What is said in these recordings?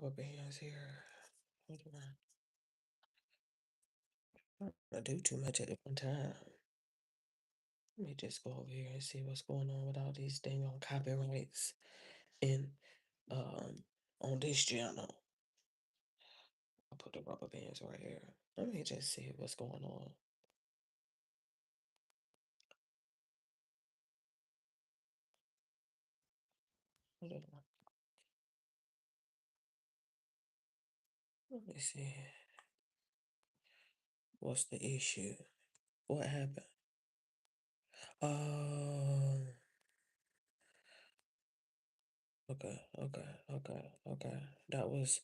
rubber bands here. What do I do too much at one time? Let me just go over here and see what's going on with all these dang on copyrights in on this channel. I'll put the rubber bands right here. Let me just see what's going on. Hold on. Let me see. What's the issue? What happened? Um. Okay. That was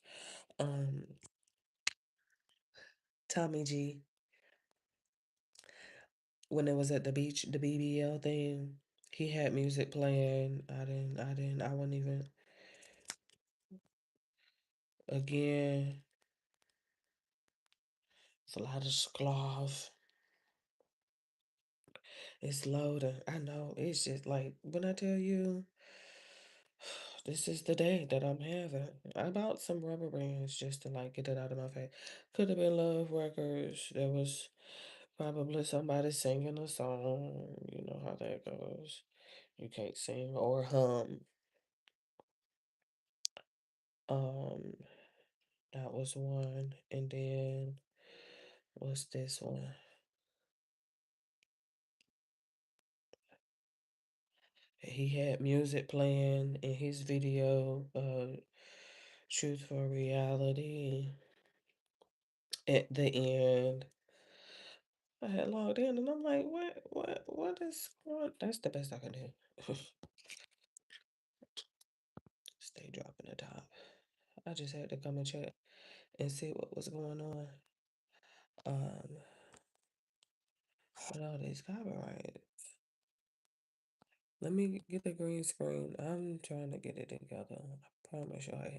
um Tommy G when it was at the beach, the BBL thing. He had music playing. I wasn't even again. It's a lot of sclav. It's loading. I know. It's just like when I tell you this is the day that I'm having. I bought some rubber bands just to like get it out of my face. Could have been Love Records. There was probably somebody singing a song. You know how that goes. You can't sing or hum. Um, that was one. And then what's this one? He had music playing in his video, Truth for Reality. At the end, I had logged in and I'm like, what is going? That's the best I can do. Stay dropping the top. I just had to come and check and see what was going on. Um, with all these copyright. Let me get the green screen. I'm trying to get it together. I promise you I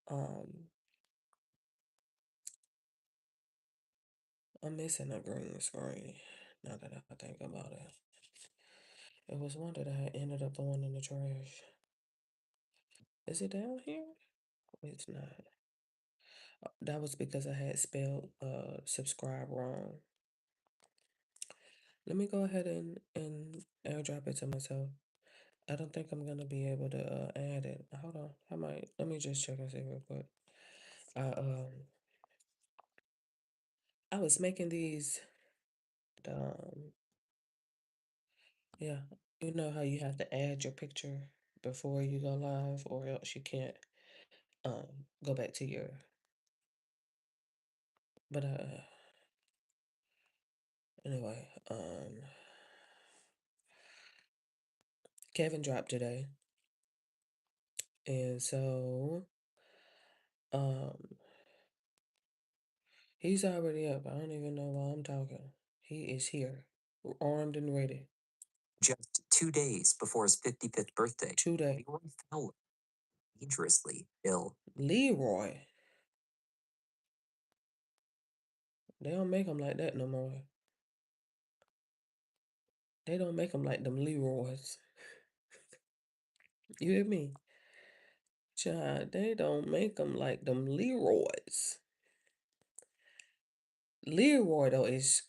am. I'm missing a green screen. Now that I think about it. It was one that I ended up throwing in the trash. Is it down here? It's not. That was because I had spelled subscribe wrong. Let me go ahead and airdrop it to myself. I don't think I'm gonna be able to add it. Hold on. I might. Let me just check and see real quick. I um I was making these yeah. You know how you have to add your picture before you go live or else you can't go back to your but anyway, Kevin dropped today. And so um he's already up. I don't even know why I'm talking. He is here, armed and ready. Just 2 days before his 55th birthday, 2 days. Leroy fell dangerously ill. Leroy. They don't make them like that no more. They don't make them like them Leroys. You hear me? Child, they don't make them like them Leroys. Leroy though is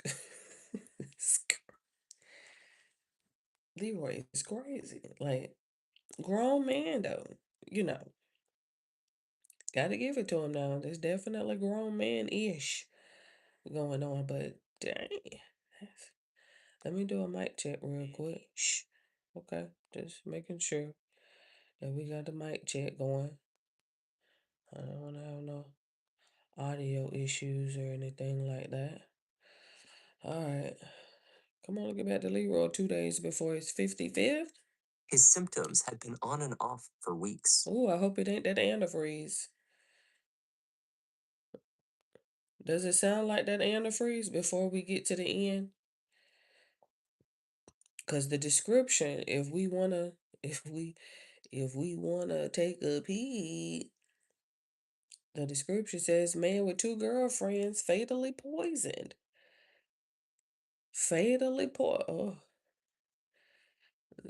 Leroy is crazy. Like grown man though, you know. Gotta give it to him now. There's definitely grown man-ish going on, but dang. Let me do a mic check real quick. Shh. Okay, just making sure that we got the mic check going. I don't want to have no audio issues or anything like that. All right. Come on, get back to Leroy 2 days before his 55th. His symptoms had been on and off for weeks. Oh, I hope it ain't that antifreeze. Does it sound like that antifreeze before we get to the end? Because the description, if we wanna take a peek, the description says man with two girlfriends fatally poisoned. Fatally poisoned. Oh.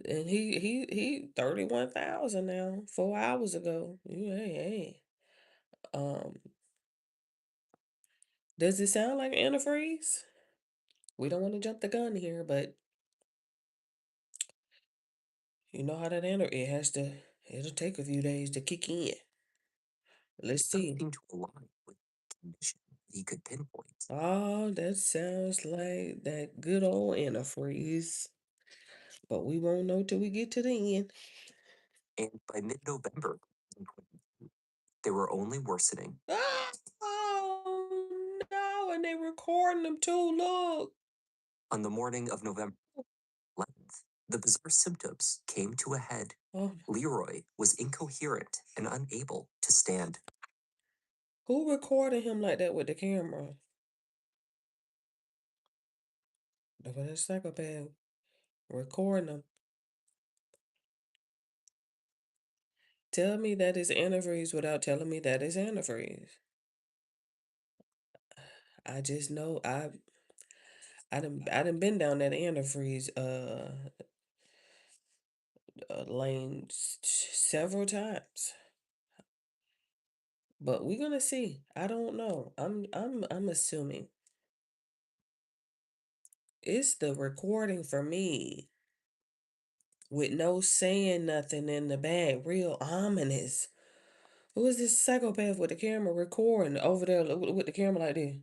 And he 31,000 now, 4 hours ago. Hey, hey. Does it sound like antifreeze? We don't want to jump the gun here, but you know how that it has to. It'll take a few days to kick in. Let's see. Seemed to align with the condition he could pinpoint. Oh, that sounds like that good old antifreeze. But we won't know till we get to the end. And by mid-November 2022, they were only worsening. Ah, oh no, and they recording them too. Look. On the morning of November 11th, the bizarre symptoms came to a head. Oh, Leroy was incoherent and unable to stand. who recorded him like that with the camera? Look at that psychopath recording them. Tell me that is antifreeze without telling me that is antifreeze. I just know I done been down that antifreeze lane several times. But we're gonna see. I don't know. I'm assuming it's the recording for me with no saying nothing in the bag, real ominous. Who is this psychopath with the camera recording over there with the camera like this?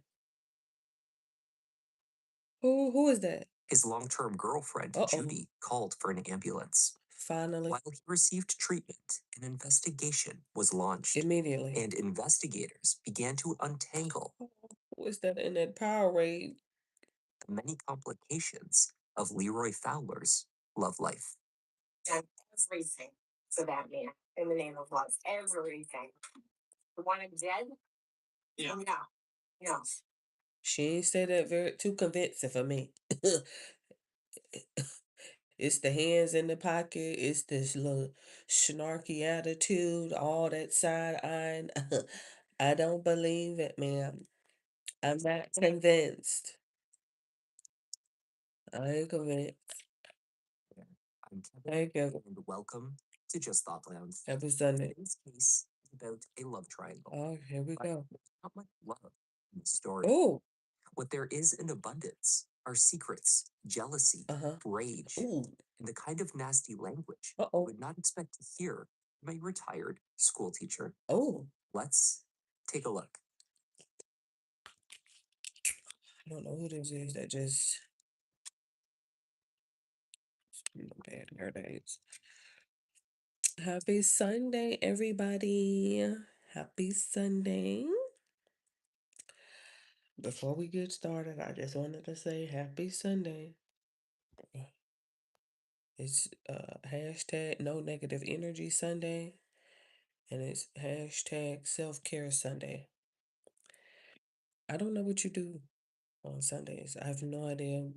Who is that? His long-term girlfriend, Uh-oh. Judy, called for an ambulance. Finally, While he received treatment, an investigation was launched, immediately. and investigators began to untangle Oh, who is that in that Powerade? the many complications of Leroy Fowler's love life. Done everything for that man in the name of love. Everything. You want him dead? Yeah. No. No. She ain't say that very too convincing for me. It's the hands in the pocket, it's this little snarky attitude, all that side eyeing. I don't believe it, ma'am. I'm not convinced. I ain't convinced. I'm Kevin, Thank you. and welcome to Just Thought Lounge. Happy Sunday. Today's case is about a love triangle, Oh, here we but go. there's not much love in the story. Oh, What there is in abundance are secrets, jealousy, uh-huh. rage, Ooh, and the kind of nasty language you uh-oh. would not expect to hear from a retired school teacher. Oh, Let's take a look. I don't know who this is that just bad hair days. Happy Sunday, everybody. Happy Sunday. Before we get started, I just wanted to say happy Sunday. It's hashtag no negative energy Sunday, and it's hashtag self-care Sunday. I don't know what you do on Sundays. I have no idea.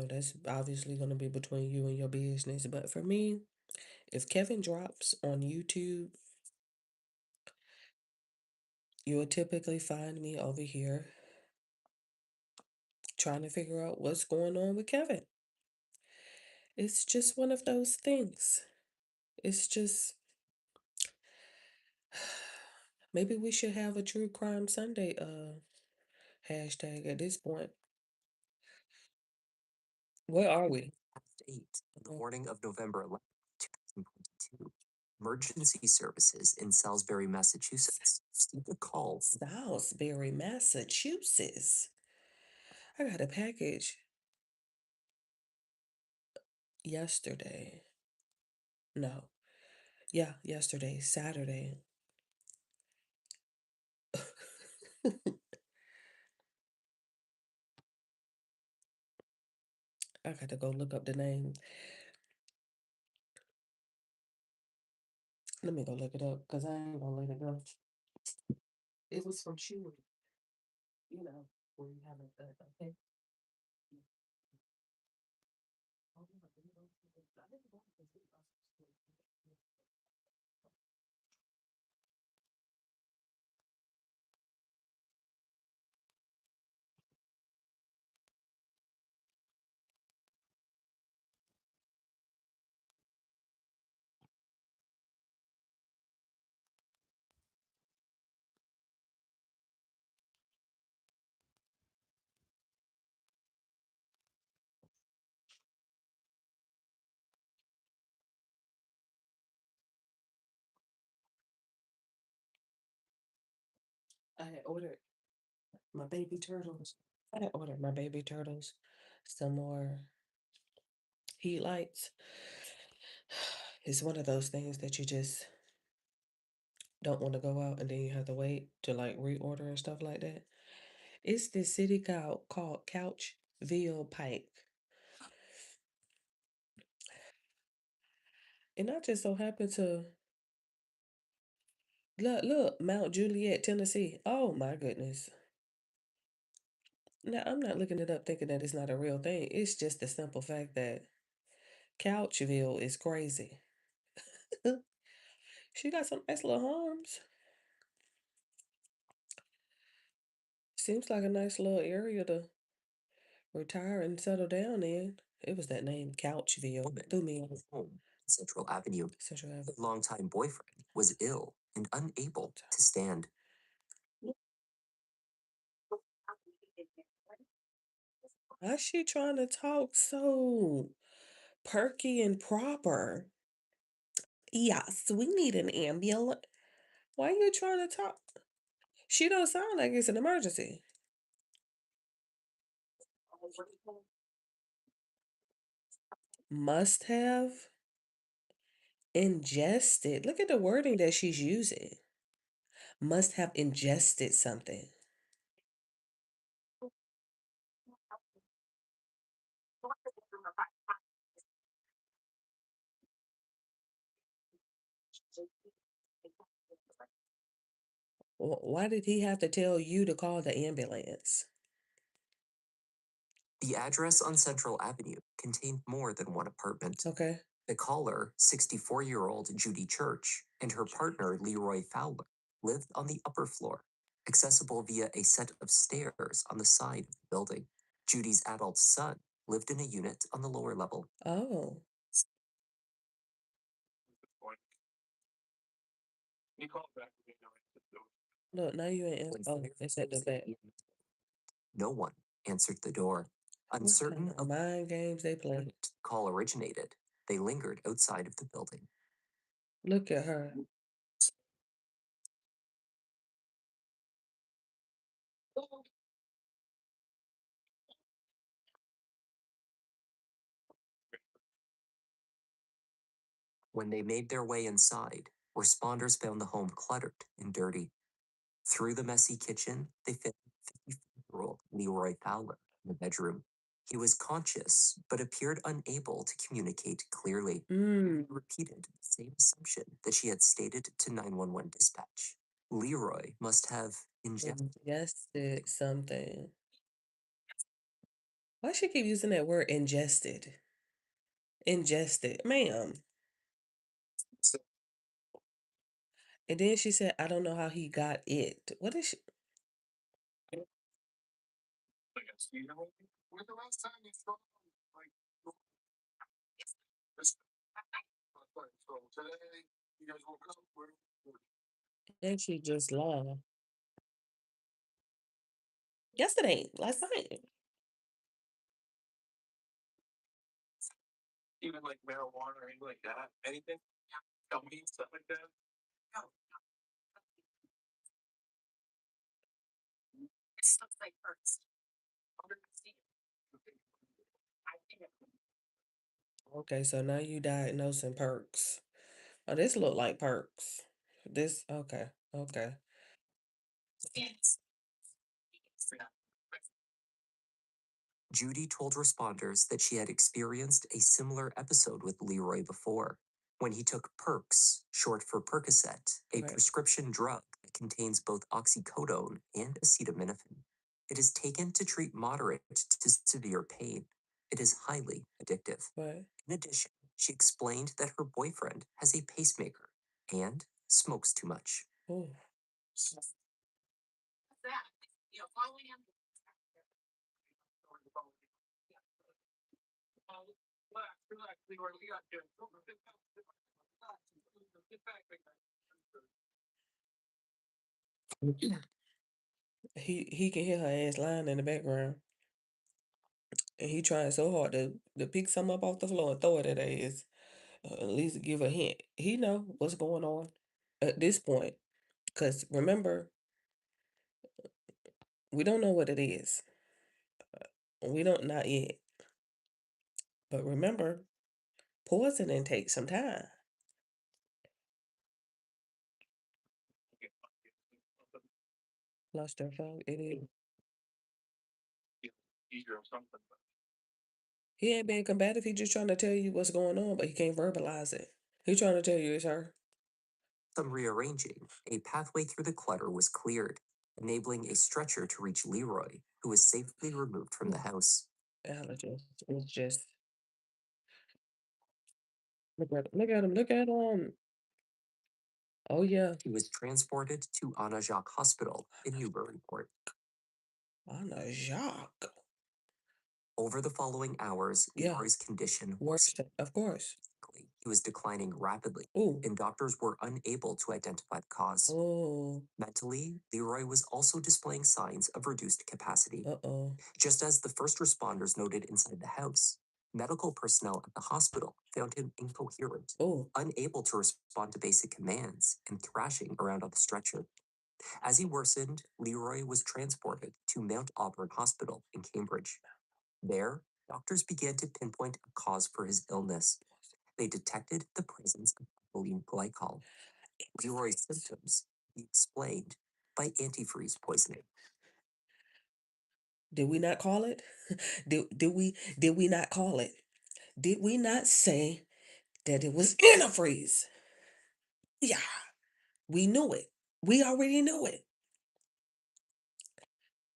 That's obviously going to be between you and your business. But for me, if Kevin drops on YouTube, you'll typically find me over here trying to figure out what's going on with Kevin. It's just one of those things. It's just maybe we should have a true crime Sunday hashtag at this point. Where are we? Past 8 in the Oh, morning of November 11th, 2022, emergency services in Salisbury, Massachusetts received a call from Salisbury, Massachusetts. I got a package yesterday. No. Yeah, yesterday, Saturday. I got to go look up the name. Let me go look it up because I ain't gonna let it go. It was from Chewy, you know, where you have a I had ordered my baby turtles. I had ordered my baby turtles some more heat lights. It's one of those things that you just don't want to go out and then you have to wait to like reorder and stuff like that. It's this city called Couchville Pike. And I just so happened to look, Mount Juliet, Tennessee. Oh my goodness. Now I'm not looking it up thinking that it's not a real thing. It's just the simple fact that Couchville is crazy. She got some nice little homes. Seems like a nice little area to retire and settle down in. It was that name, Couchville. Woman Threw me off. home on Central Avenue. Central Her Avenue. longtime boyfriend was ill and unable to stand. Why she trying to talk so perky and proper? Yes, we need an ambulance. Why you trying to talk? She don't sound like it's an emergency. Must have ingested. Look at the wording that she's using. Must have ingested something. Why did he have to tell you to call the ambulance? The address on Central Avenue contained more than one apartment. Okay. The caller, 64-year-old Judy Church, and her partner, Leroy Fowler, lived on the upper floor, accessible via a set of stairs on the side of the building. Judy's adult son lived in a unit on the lower level. Oh. Look, now you ain't answer. When Oh, it's at the firefighters and back. EMS, no one answered the door. What kind Uncertain of of mind games they where play? the call originated, they lingered outside of the building. Look at her. When they made their way inside, responders found the home cluttered and dirty. Through the messy kitchen, they found 54-year-old Leroy Fowler in the bedroom. He was conscious, but appeared unable to communicate clearly. Mm. He repeated the same assumption that she had stated to 911 dispatch. Leroy must have ingested Ingested something. Why she keep using that word ingested? Ingested, ma'am. And then she said, I don't know how he got it. What is she? And she just lied. Yesterday, last night. Okay, so now you diagnosing perks. Oh, this look like perks. This okay, okay. Judy told responders that she had experienced a similar episode with Leroy before, when he took Perks, short for Percocet, a Right. prescription drug that contains both oxycodone and acetaminophen. It is taken to treat moderate to severe pain. It is highly addictive. Right. In addition, she explained that her boyfriend has a pacemaker and smokes too much. Oh. He can hear her ass lying in the background. And he trying so hard to pick some up off the floor and throw it at her ass. At least give a hint. He know what's going on at this point. Cause remember, We don't know what it is. We don't, not yet. But remember, poisoning takes some time. Lost their phone. It is. He ain't being combative. He just trying to tell you what's going on, but he can't verbalize it. He trying to tell you it's her. Some rearranging, a pathway through the clutter was cleared, enabling a stretcher to reach Leroy, who was safely removed from the Ooh, house. allergist. It's just look at him. Look at him. Look at him. Oh yeah. He was transported to Anna Jacques Hospital in Newburyport. Anna Jacques. Over the following hours, Yeah. Leroy's condition Worse. worsened. Of course. He was declining rapidly, Ooh. and doctors were unable to identify the cause. Oh. Mentally, Leroy was also displaying signs of reduced capacity. Uh-oh. Just as the first responders noted inside the house, medical personnel at the hospital found him incoherent, Oh. unable to respond to basic commands, and thrashing around on the stretcher. As he worsened, Leroy was transported to Mount Auburn Hospital in Cambridge. There, doctors began to pinpoint a cause for his illness. They detected the presence of ethylene glycol. Leroy's symptoms could be explained by antifreeze poisoning. Did we not call it? Did we not call it? Did we not say that it was antifreeze? Yeah, we knew it. We already knew it.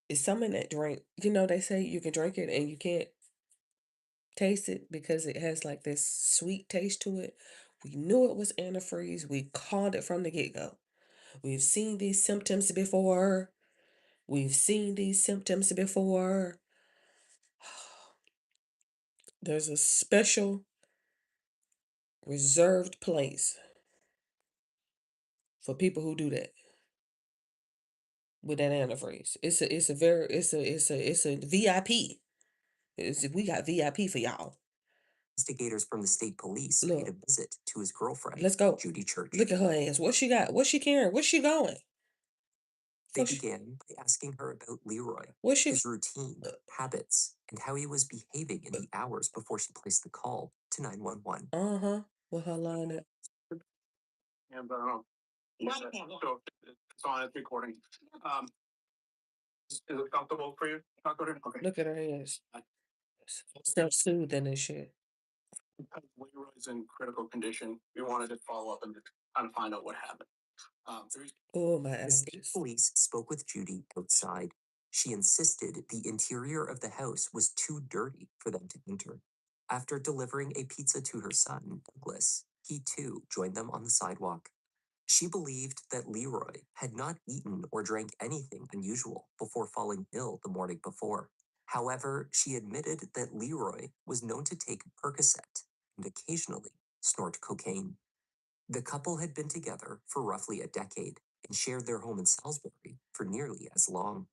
It's some in that drink. You know, they say you can drink it and you can't taste it because it has like this sweet taste to it. We knew it was antifreeze. We called it from the get-go. We've seen these symptoms before. We've seen these symptoms before. There's a special reserved place for people who do that with that antifreeze. It's a VIP. We got VIP for y'all. Investigators from the state police paid a Look, visit to his girlfriend, let's go. Judy Church. Look at her ass. What she got? What she carrying? What's she going? They What she, began by asking her about Leroy, what she his routine, habits, and how he was behaving in the hours before she placed the call to 911. uh-huh. With her line at. And so it's on, it's recording. Um, is it comfortable for you? Not good? Okay. Look at her ass. Self-soothing and shit. Because Leroy's in critical condition, we wanted to follow up and kind of find out what happened. There's Oh, my The state allergies. police spoke with Judy outside. She insisted the interior of the house was too dirty for them to enter. After delivering a pizza to her son, Douglas, he too joined them on the sidewalk. She believed that Leroy had not eaten or drank anything unusual before falling ill the morning before. However, she admitted that Leroy was known to take Percocet and occasionally snort cocaine. The couple had been together for roughly a decade and shared their home in Salisbury for nearly as long.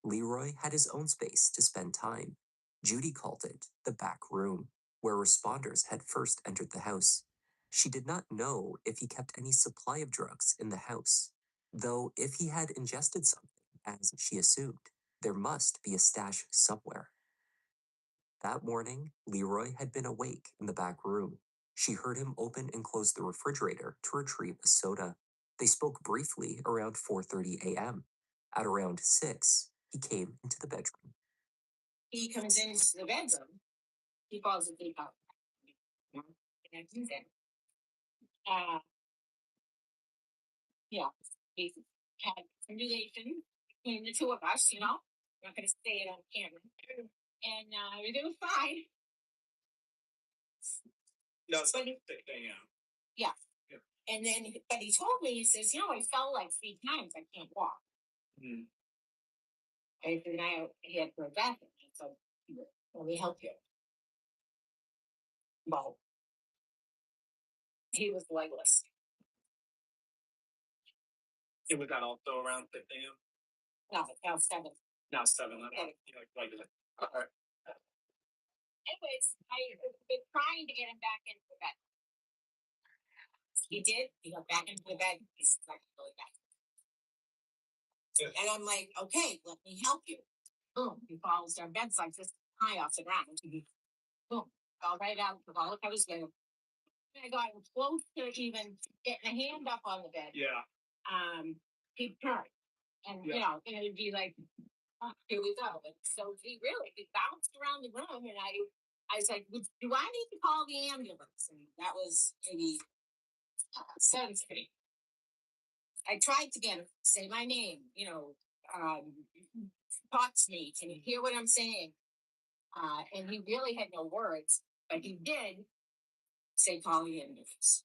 Leroy had his own space to spend time. Judy called it the back room, where responders had first entered the house. She did not know if he kept any supply of drugs in the house, though if he had ingested something, as she assumed, there must be a stash somewhere. That morning, Leroy had been awake in the back room. She heard him open and close the refrigerator to retrieve a soda. They spoke briefly around 4:30 a.m. At around 6, he came into the bedroom. He comes into the bedroom, he falls asleep out. And I do that. Uh, yeah, we had conversation between the two of us, you know. I'm not gonna say it on camera. And everything was fine. no, it's But like yeah. yeah. Yeah. And then, but he told me, he says, you know, I fell like 3 times. I can't walk. Mm. And then he had to go back. And I said, let me help you. Well, he was legless. It was that also around 6 a.m. No, now 7. Now 7. Okay. All right. Anyways, I've been trying to get him back into the bed. He did. He got back into the bed. He's like really bad. And I'm like, okay, let me help you. Boom, he falls, our bed's like this high off the ground. Boom, fell right out with all the covers there. I got close to even getting a hand up on the bed. Yeah. He turned. And and it'd be like, oh, here we go. And so he bounced around the room, and I was like, do I need to call the ambulance? And that was maybe 7th Street. I tried to get him to say my name, talk to me. Can you hear what I'm saying? And he really had no words, but he did say call the ambulance.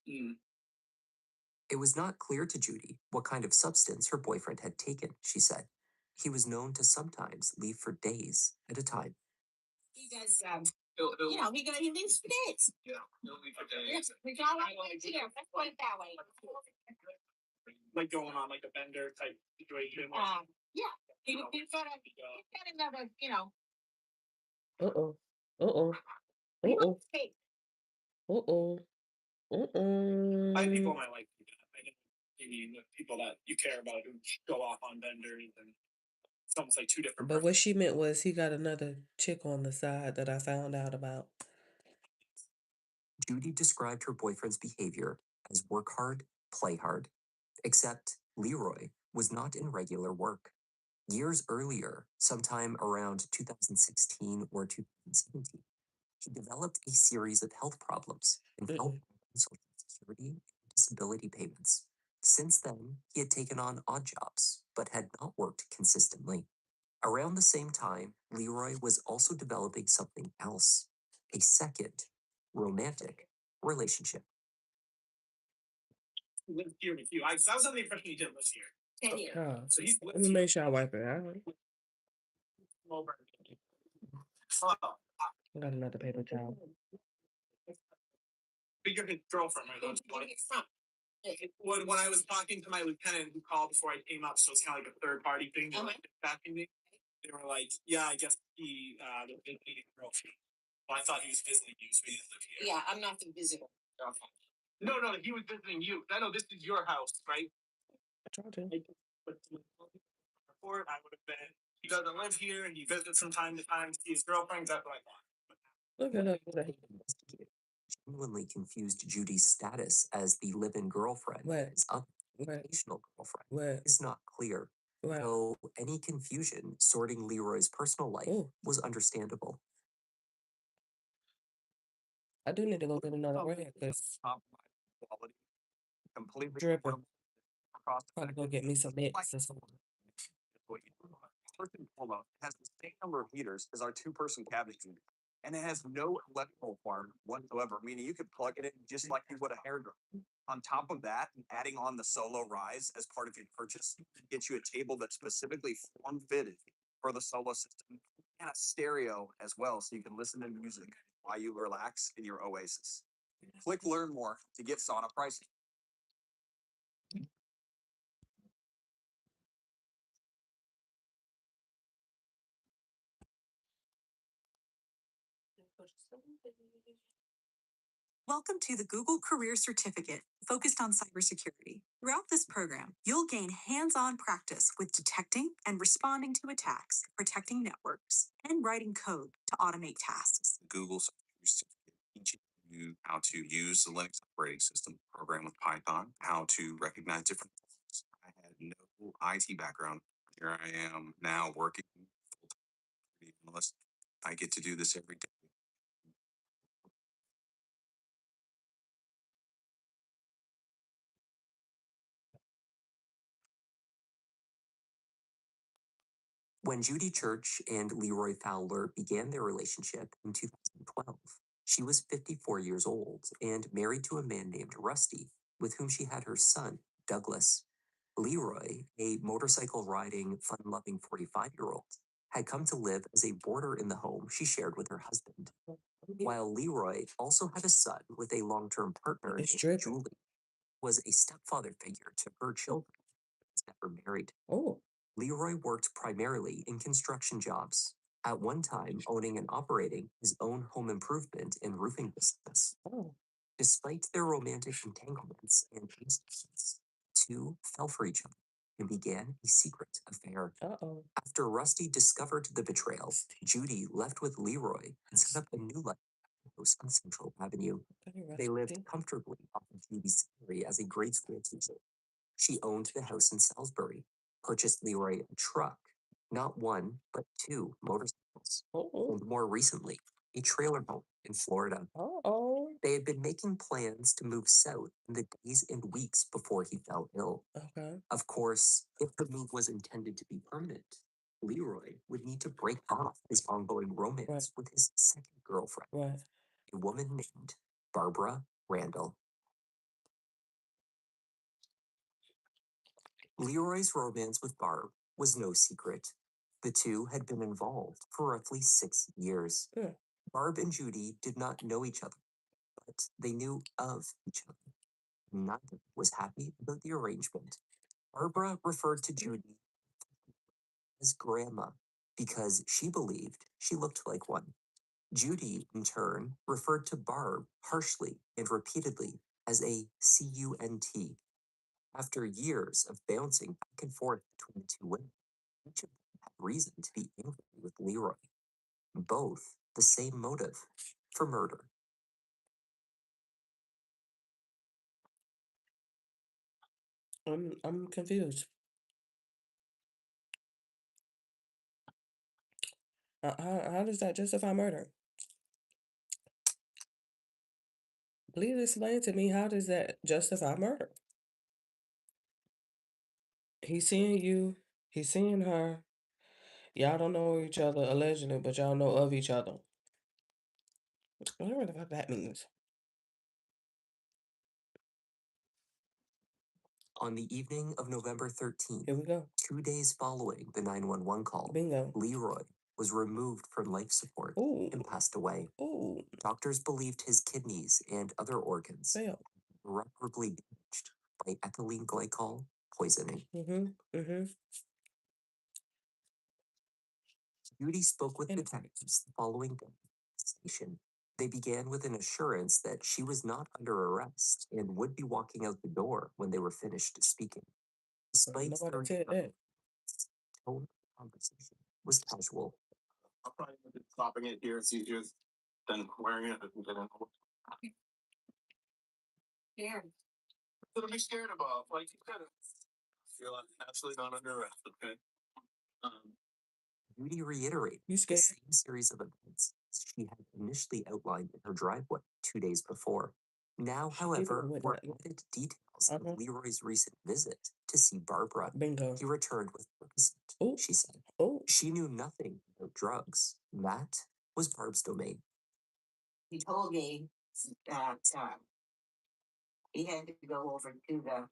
It was not clear to Judy what kind of substance her boyfriend had taken, she said. He was known to sometimes leave for days at a time. He does, he leaves for days. Yeah, he'll leave for Yes, days. we got it. Yeah, let's put it that way. Like going on like a bender type situation. Yeah, he's got another, Uh-oh. Uh-oh. he Uh-oh. wants cake. Uh-oh. I Uh-oh. people might like that. I mean, the people that you care about who go off on benders, and it's almost like two different. But what she meant was he got another chick on the side that I found out about. Judy described her boyfriend's behavior as work hard, play hard. Except Leroy was not in regular work. Years earlier, sometime around 2016 or 2017, he developed a series of health problems and fell Mm-mm. behind on Social Security and disability payments. Since then, he had taken on odd jobs, but had not worked consistently. Around the same time, Leroy was also developing something else, a second romantic relationship. Lived here with you. I was under the impression he didn't live here. 10 years. Oh, So he's let me make sure I wipe it out. over. I got another paper towel. Figure his girlfriend right on. When I was talking to my lieutenant who called before I came up, so it's kind of like a third party thing. They were like backing me. They were like, "Yeah, I guess he was visiting a girlfriend." Well, I thought he was visiting you, so he didn't live here. Yeah, I'm not the visitor. No, he was visiting you. I know this is your house, right? I tried to. But report, I would have been. He doesn't live here. He visits from time to time. See his girlfriends. That's what I thought. Look at her. Investigator genuinely confused Judy's status as the live-in girlfriend What? as What? occasional girlfriend What? is not clear. What? So any confusion sorting Leroy's personal life Ooh, was understandable. I do need to go get another rag because Quality, completely dripping. cost Probably go get me some mix or something. First and foremost, it has the same number of heaters as our two-person cabinet unit, and it has no electrical requirement whatsoever, meaning you could plug it in just like you would a hair dryer. On top of that, adding on the Solo Rise as part of your purchase gets you a table that's specifically form-fitted for the Solo system and a stereo as well, so you can listen to music while you relax in your Oasis. Click Learn More to get sauna pricing. Welcome to the Google Career Certificate, focused on cybersecurity. Throughout this program, you'll gain hands-on practice with detecting and responding to attacks, protecting networks, and writing code to automate tasks. Google Certificate teaching you how to use the Linux operating system, program with Python, how to recognize different things. I had no IT background. Here I am now working full-time analyst. I get to do this every day. When Judy Church and Leroy Fowler began their relationship in 2012, she was 54 years old and married to a man named Rusty, with whom she had her son, Douglas. Leroy, a motorcycle riding, fun loving 45-year-old, had come to live as a boarder in the home she shared with her husband. While Leroy also had a son with a long term partner It's named dripping. Julie, was a stepfather figure to her children, was never married. Oh, Leroy worked primarily in construction jobs, at one time owning and operating his own home improvement and roofing business. oh. Despite their romantic entanglements and instances, two fell for each other and began a secret affair. Uh-oh. After Rusty discovered the betrayal, Judy left with Leroy and set up a new life house on Central Avenue. Hey, They lived Rusty. comfortably off of Judy's salary as a grade school teacher. She owned the house in Salisbury, purchased Leroy a truck, not one, but two motorcycles, Oh, and more recently, a trailer home in Florida. oh. They had been making plans to move south in the days and weeks before he fell ill. Okay. Of course, if the move was intended to be permanent, Leroy would need to break off his ongoing romance with his second girlfriend, Right. a woman named Barbara Randall. Leroy's romance with Barb was no secret. The two had been involved for roughly 6 years. Yeah. Barb and Judy did not know each other, but they knew of each other. Neither was happy about the arrangement. Barbara referred to Judy as grandma because she believed she looked like one. Judy, in turn, referred to Barb harshly and repeatedly as a CUNT. After years of bouncing back and forth between the two women, each of them had reason to be angry with Leroy. Both the same motive for murder. I'm confused. How does that justify murder? Please explain to me how does that justify murder? He's seeing you, he's seeing her. Y'all don't know each other allegedly, but y'all know of each other. Whatever the fuck that means. On the evening of November 13th, Here we go. 2 days following the 911 call, Bingo. Leroy was removed from life support Ooh. and passed away. Ooh. Doctors believed his kidneys and other organs Fail. were irreparably damaged by ethylene glycol poisoning. Mm-hmm. Judy spoke with And detectives the following day at the station. They began with an assurance that she was not under arrest and would be walking out the door when they were finished speaking. Despite nobody their said that. tone of the conversation was casual. I'll probably look at stopping it here. It's easier than wearing it and getting. Scared. What am I scared about? Like you said, I feel I'm absolutely not under arrest. Okay. Um, Judy reiterated You the scared? same series of events as she had initially outlined in her driveway 2 days before. Now, however, with were that. added details Uh-huh. of Leroy's recent visit to see Barbara. Bingo. He returned with Percocet, Ooh. she said. Oh. She knew nothing about drugs. That was Barb's domain. He told me that he had to go over to the,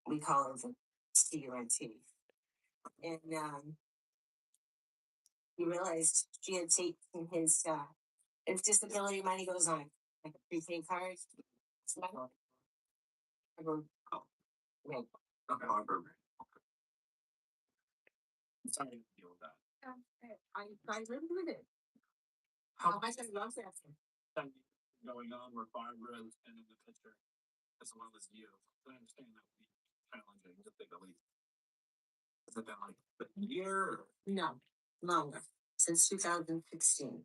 we call it the CUNT. And he realized she had taken his if disability money goes on like a prepaid card. It's my I go, oh, wait. okay. I'm sorry to deal with that. I live with it. How I said love that. time going on where Barbara has been in the picture as well as you? I understand that would be challenging to say the least. Has it been like a year? No, longer since 2016.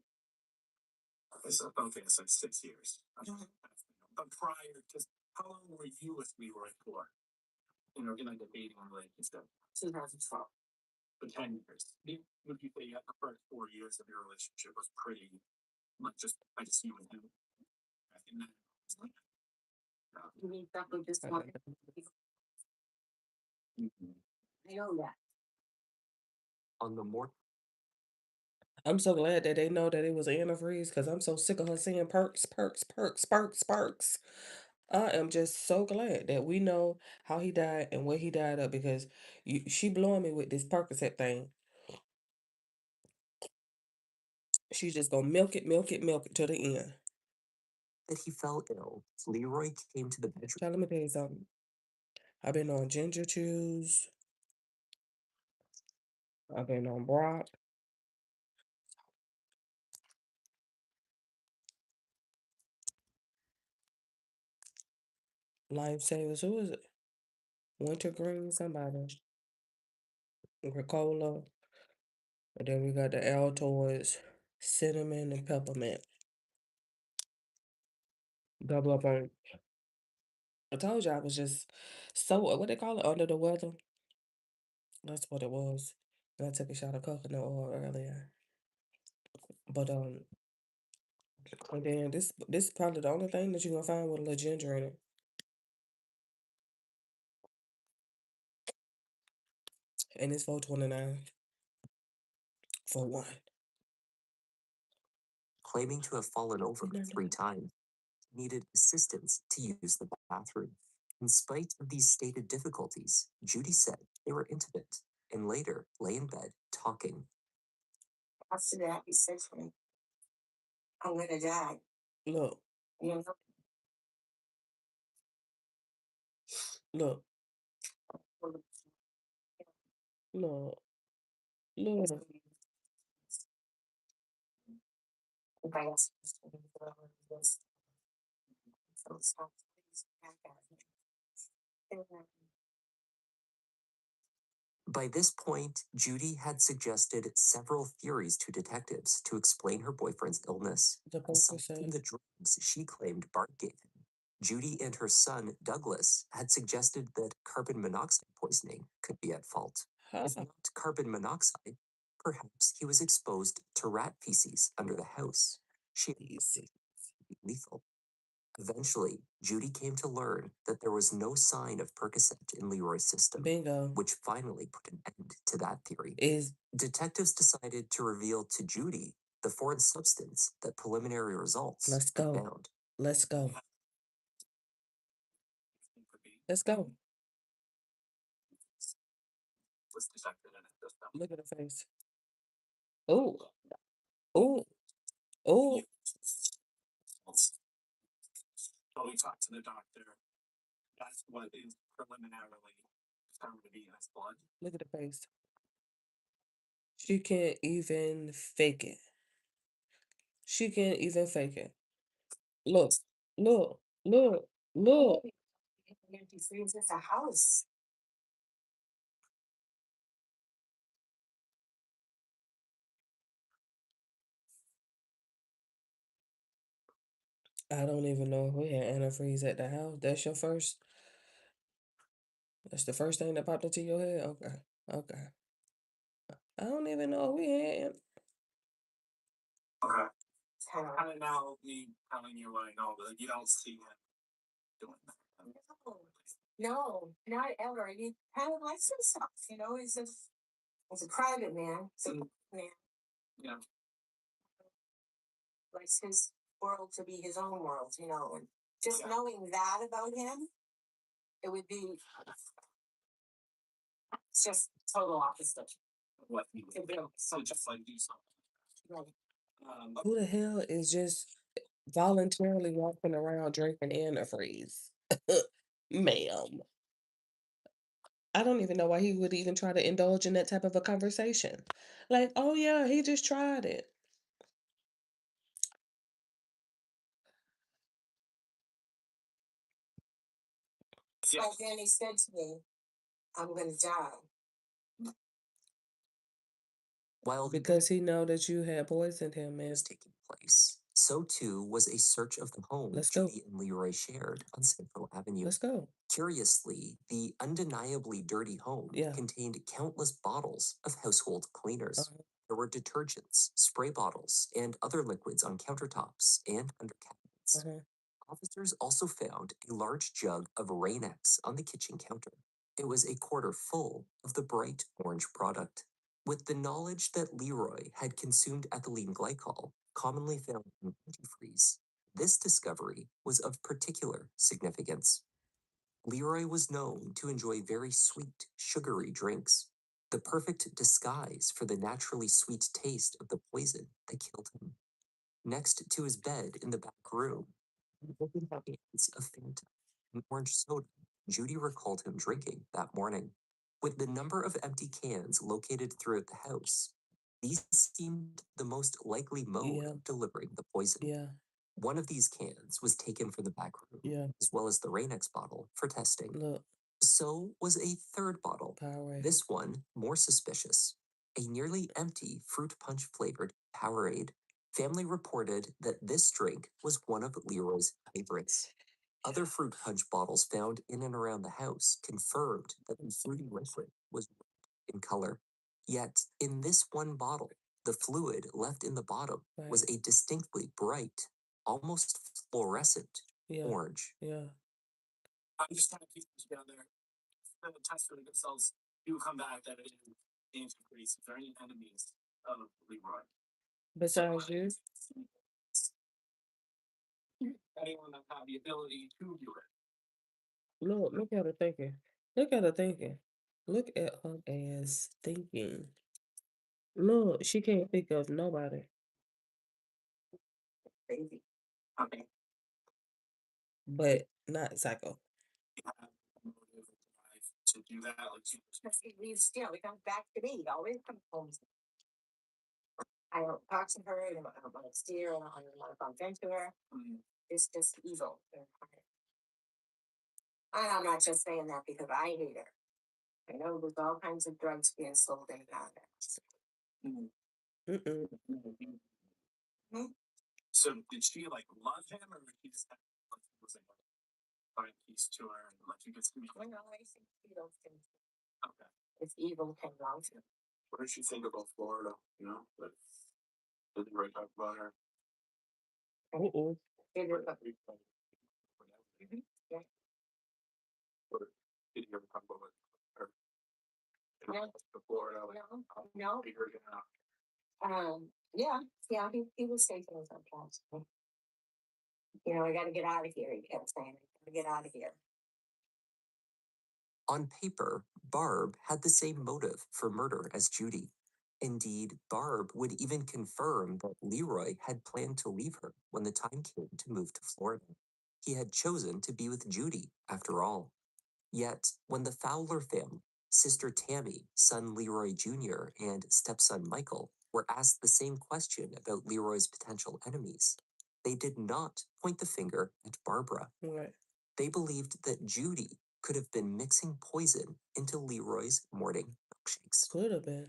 Okay, so okay, so it's 6 years. But prior to how long were you with Leroy for? In a dating relationship? 2012. For 10 years. Would you say the first 4 years of your relationship was pretty much just I just you and him? And then You mean stuff with this one? I know that. On the more I'm so glad that they know that it was antifreeze because I'm so sick of her saying perks, perks, perks, perks, perks. I am just so glad that we know how he died and what he died of because she blowing me with this Percocet thing. She's just gonna milk it, milk it, milk it to the end. that he fell ill, Leroy came to the bedroom. Child, let me tell you something. I've been on ginger chews. I've been on Brock. Lifesavers. Who is it? wintergreen, somebody, Ricola, and then we got the Altoids, cinnamon and peppermint. Double up on. I told you I was just so what they call it, under the weather. That's what it was. And I took a shot of coconut oil earlier. But and then this is probably the only thing that you're gonna find with a little ginger in it. And it's $4.29 for one. Claiming to have fallen over No, no. 3 times, needed assistance to use the bathroom. In spite of these stated difficulties, Judy said they were intimate and later lay in bed talking. After that, he said to me, I'm gonna die. Look, You know, look, look, look. if I asked this, so stop, please, back at me. And, By this point, Judy had suggested several theories to detectives to explain her boyfriend's illness. The Aside poker from said, the drugs she claimed Bart gave him, Judy and her son, Douglas, had suggested that carbon monoxide poisoning could be at fault. huh? If not carbon monoxide, perhaps he was exposed to rat feces under the house. She Easy. be lethal. Eventually, Judy came to learn that there was no sign of Percocet in Leroy's system, Bingo. which finally put an end to that theory. Is Detectives decided to reveal to Judy the foreign substance that preliminary results let's had go. found. Let's go. Let's go. Was detected in it system. Look at her face. Oh, oh, oh. So we talked to the doctor. That's what is preliminarily determined to be in his blood. Look at the face. She can't even fake it. She can't even fake it. Look, look, look, look. empty freezer, it's a house. I don't even know if we had antifreeze at the house. That's your first. That's the first thing that popped into your head. Okay, okay. I don't even know if we had. Okay. It's kind of Kind of now me telling you what I know, but you don't see him doing that. no, not ever. He kind of likes himself, he's a private man, he's a man, Yeah. likes his world to be his own world, and just Yeah. knowing that about him, it would be it's just total opposite. What he To would do. do. So just like do something. Right. Who the hell is just voluntarily walking around drinking antifreeze? Ma'am. I don't even know why he would even try to indulge in that type of a conversation. Like, oh yeah, he just tried it. Yeah. But then he said to me, I'm gonna die. While the Because he know that you had poisoned him, man. was taking place, so too was a search of the home Let's go. Judy and Leroy shared on Central Avenue. Let's go. Curiously, the undeniably dirty home Yeah. contained countless bottles of household cleaners. Uh-huh. There were detergents, spray bottles, and other liquids on countertops and under cabinets. Uh-huh. Officers also found a large jug of Rain-X on the kitchen counter. It was a quarter full of the bright orange product. With the knowledge that Leroy had consumed ethylene glycol, commonly found in antifreeze, this discovery was of particular significance. Leroy was known to enjoy very sweet, sugary drinks, the perfect disguise for the naturally sweet taste of the poison that killed him. Next to his bed in the back room, an open cans of Fanta and orange soda Judy recalled him drinking that morning. With the number of empty cans located throughout the house, these seemed the most likely mode Yeah. of delivering the poison. Yeah. One of these cans was taken from the back room, Yeah. as well as the Rain-X bottle, for testing. Look. So was a third bottle. Powerade. This one more suspicious. A nearly empty fruit punch flavored Powerade. Family reported that this drink was one of Leroy's favorites. Other fruit punch bottles found in and around the house confirmed that the fruity liquid was red in color. Yet, in this one bottle, the fluid left in the bottom was Right. a distinctly bright, almost fluorescent Yeah. orange. Yeah. I'm just trying to piece it together. The test for themselves do come back that it is James Caprice. Is there any enemies of Leroy? Besides you, Anyone that have the ability to do it? look at her thinking. Look at her thinking. Look at her ass thinking. Look, she can't think of nobody. Crazy. Okay. But not Psycho. You have a motive or drive to do that. Like, Because he still, he comes back to me. He always comes home. I don't talk to her. I don't want to see her. I don't want to bump into her. It's just evil. And I'm not just saying that because I hate her. I know there's all kinds of drugs being sold in and out of it. Mm-mm. so did she like love him, or did he just have, like, was like find peace to her and let you get to me? Well, no, I think evil things. Okay. It's evil came along to. What did she think about Florida? You know, but did you write talk about her? Uh-oh. Did it, but yeah. Or did you ever talk about her? No. To Florida, like, No. figured it out. Yeah, he was taking us sometimes. I got to get out of here. He kept saying, I gotta get out of here. On paper, Barb had the same motive for murder as Judy. Indeed, Barb would even confirm that Leroy had planned to leave her when the time came to move to Florida. He had chosen to be with Judy, after all. Yet, when the Fowler family, sister Tammy, son Leroy Jr., and stepson Michael, were asked the same question about Leroy's potential enemies, they did not point the finger at Barbara. Right. They believed that Judy could have been mixing poison into Leroy's morning milkshakes. Could have been.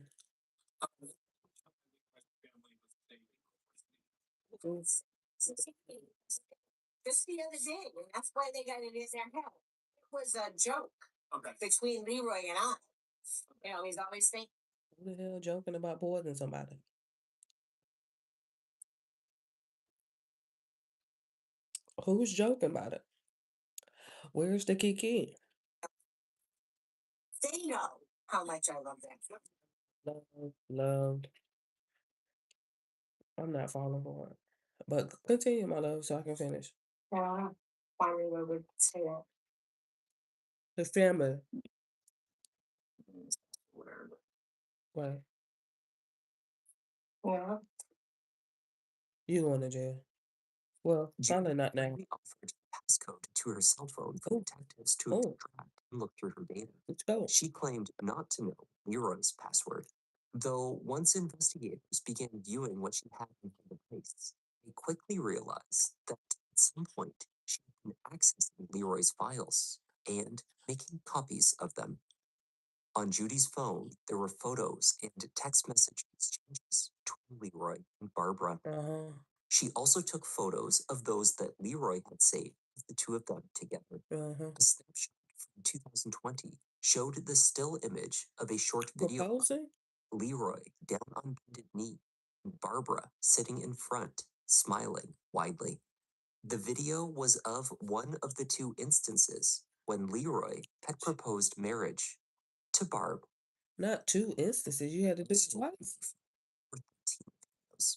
Just the other day, and that's why they got it in their head. It was a joke Okay. between Leroy and I. He's always thinking. Who the hell joking about poisoning somebody? Who's joking about it? Where's the kiki? They know how much I love them. Loved. I'm not falling for it. But continue, my love, so I can finish. Finally, I would say that. The family. Whatever. Right. Yeah. You going to jail. Well, probably not now. Judy offered a passcode to her cell phone for Oh. detectives to Oh. extract and look through her data. Let's go. She claimed not to know Leroy's password, though once investigators began viewing what she had in her device, they quickly realized that at some point she had been accessing Leroy's files and making copies of them. On Judy's phone, there were photos and text message exchanges between Leroy and Barbara. Uh-huh. She also took photos of those that Leroy had saved of the two of them together. Uh-huh. A snapshot from 2020 showed the still image of a short video of Proposing? Leroy down on bended knee and Barbara sitting in front, smiling widely. The video was of one of the two instances when Leroy had proposed marriage to Barb. Not two instances. You had to do it twice. Or 13 videos,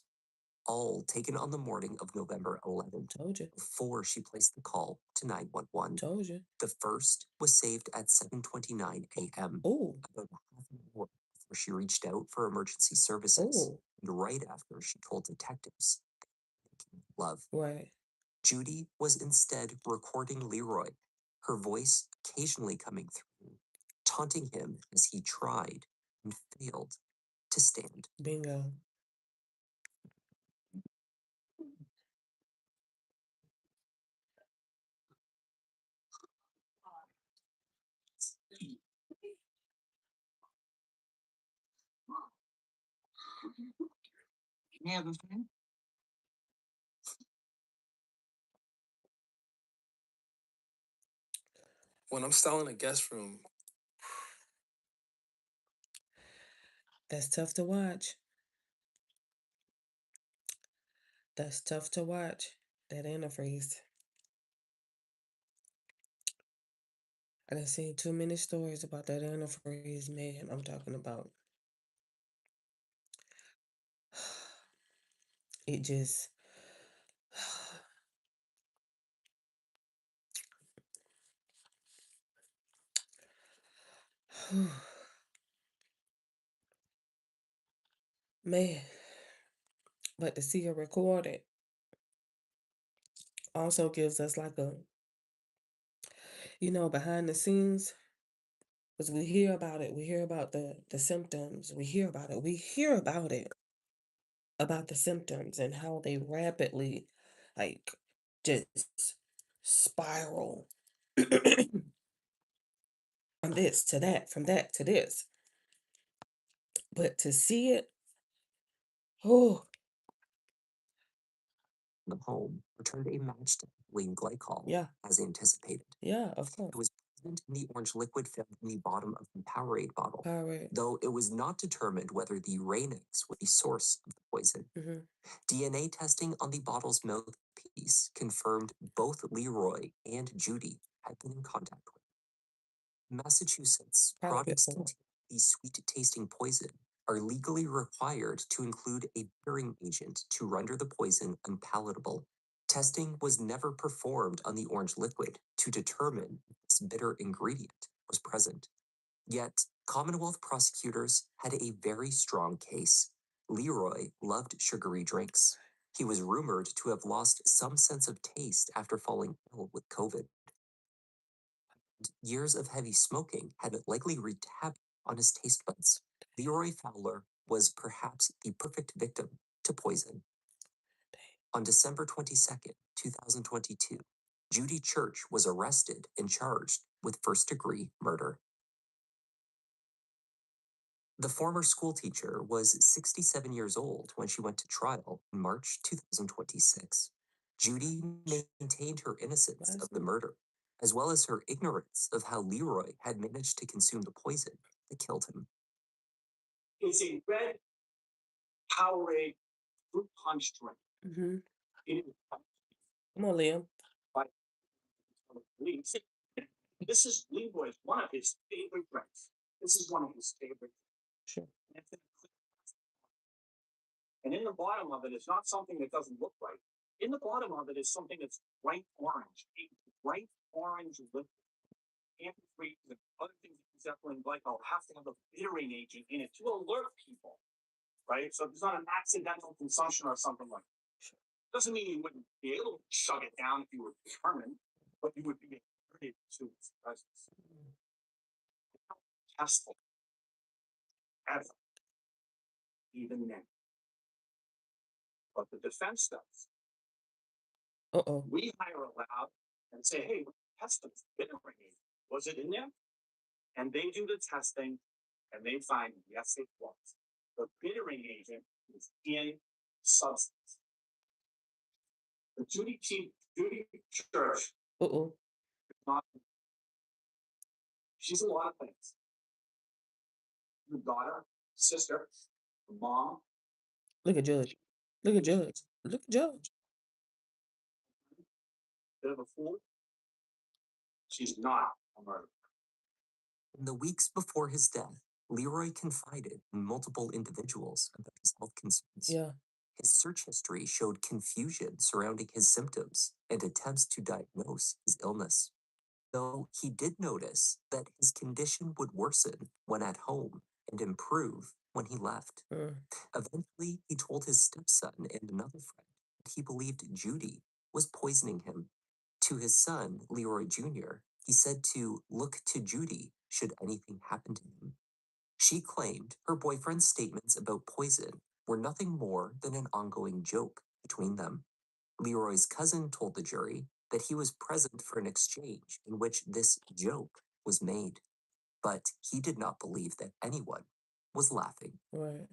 all taken on the morning of November 11th, Told you. before she placed the call to 911. Told you. The first was saved at 7:29 a.m., Oh. about half an hour before she reached out for emergency services, Oh. and right after she told detectives they were making love. Right. Judy was instead recording Leroy, her voice occasionally coming through, taunting him as he tried and failed to stand. Bingo. Any other thing? When I'm styling a guest room, That's tough to watch. That's tough to watch. That antifreeze. I done seen too many stories about that antifreeze, man. I'm talking about it just man. But to see it recorded also gives us like a, behind the scenes, because we hear about it. We hear about the symptoms. We hear about it. We hear about the symptoms and how they rapidly like just spiral from this to that, from that to this. But to see it, oh The home returned a matched ethylene glycol yeah, as anticipated. yeah, of It course. was present in the orange liquid found in the bottom of the Powerade bottle, Pirate. though it was not determined whether the Rainix was the source of the poison. Hmm. DNA testing on the bottle's mouthpiece confirmed both Leroy and Judy had been in contact with. Massachusetts Probably products before. containing the sweet tasting poison are legally required to include a bittering agent to render the poison unpalatable. Testing was never performed on the orange liquid to determine if this bitter ingredient was present. Yet, Commonwealth prosecutors had a very strong case. Leroy loved sugary drinks. He was rumored to have lost some sense of taste after falling ill with COVID. Years of heavy smoking had likely wreaked havoc on his taste buds. Leroy Fowler was perhaps the perfect victim to poison. On December 22nd, 2022, Judy Church was arrested and charged with first-degree murder. The former schoolteacher was 67 years old when she went to trial in March 2026. Judy maintained her innocence of the murder, as well as her ignorance of how Leroy had managed to consume the poison that killed him. It's a red Powerade fruit punch drink. Hmm. It is Come on, Liam. by the police. This is Leroy's one of his favorite drinks. This is one of his favorite. Sure. And in the bottom of it is not something that doesn't look right. In the bottom of it is something that's bright orange, a bright orange liquid. Antifreeze and other things like ethylene glycol have to have a bittering agent in it to alert people, right? So it's not an accidental consumption or something like that. Doesn't mean you wouldn't be able to shut it down if you were determined, but you would be alerted to its presence. Testing. Ever. Even then. But the defense does. Uh-oh. We hire a lab and say, hey, test the bittering agent. Was it in there? And they do the testing and they find, yes, it was. The bittering agent is in substance. The Judy Church Uh-oh. is not, she's a lot of things. The daughter, sister, the mom, Look at Judge. Look at Judge. Look at Judge. bit of a fool. She's not a murderer. In the weeks before his death, Leroy confided in multiple individuals about his health concerns. Yeah. His search history showed confusion surrounding his symptoms and attempts to diagnose his illness. Though he did notice that his condition would worsen when at home and improve when he left. Mm. Eventually, he told his stepson and another friend that he believed Judy was poisoning him. To his son, Leroy Jr., he said to look to Judy should anything happen to him. She claimed her boyfriend's statements about poison were nothing more than an ongoing joke between them. Leroy's cousin told the jury that he was present for an exchange in which this joke was made, but he did not believe that anyone was laughing. Right.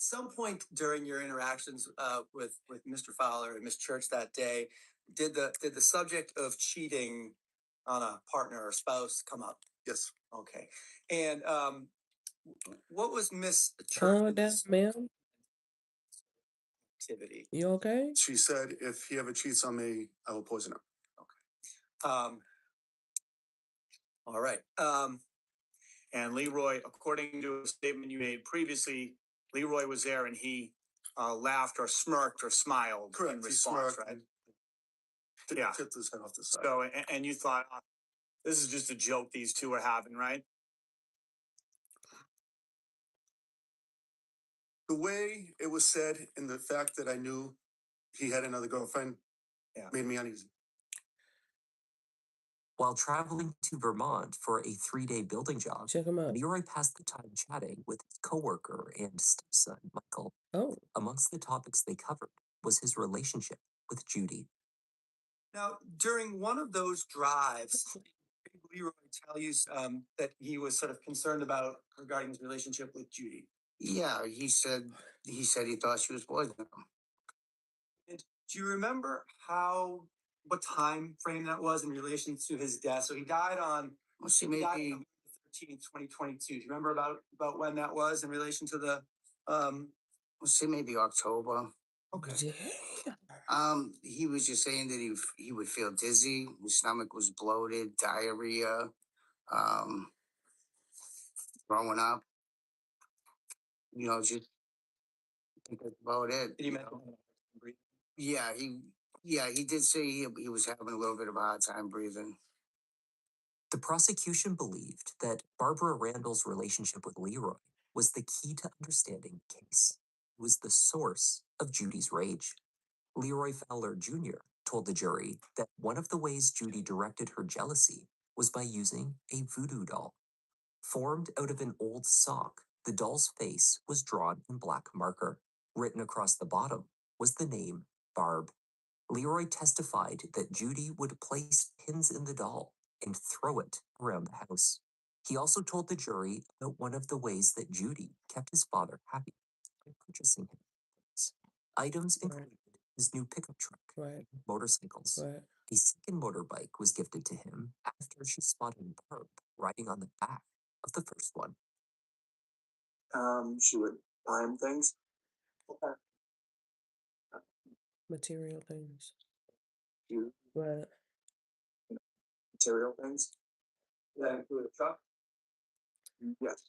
At some point during your interactions with Mr. Fowler and Miss Church that day, did the subject of cheating on a partner or spouse come up? Yes. Okay. And what was Miss Calm down, Church's ma'am. activity? You okay? She said if he ever cheats on me, I will poison him. All right. And Leroy, according to a statement you made previously, Leroy was there and he laughed or smirked or smiled Correct. in He response, smirked right? and Yeah. tipped his head off the side. So, and you thought, this is just a joke these two are having, right? The way it was said and the fact that I knew he had another girlfriend made me uneasy. While traveling to Vermont for a 3-day building job, Check him out. Leroy passed the time chatting with his coworker and stepson, Michael. Oh, Amongst the topics they covered was his relationship with Judy. Now, during one of those drives, did Leroy tell you that he was sort of concerned about regarding his relationship with Judy? Yeah, he said he thought she was poisoning him. And do you remember what time frame that was in relation to his death? So he died on Well, she he may died be on 13th, 2022. Do you remember about when that was in relation to the maybe October. okay. damn. He was just saying that he would feel dizzy, his stomach was bloated, diarrhea, throwing up. You know, just I think that's about it. Did he you mention know? He did say he was having a little bit of a hard time breathing. The prosecution believed that Barbara Randall's relationship with Leroy was the key to understanding the case. It was the source of Judy's rage. Leroy Fowler Jr. told the jury that one of the ways Judy directed her jealousy was by using a voodoo doll. Formed out of an old sock, the doll's face was drawn in black marker. Written across the bottom was the name Barb. Leroy testified that Judy would place pins in the doll and throw it around the house. He also told the jury about one of the ways that Judy kept his father happy by purchasing him things. Items included his new pickup truck, Right, motorcycles. right. A second motorbike was gifted to him after she spotted Barb riding on the back of the first one. She would buy him things. Okay. Material things. You Right. material things. That include a truck? Yes.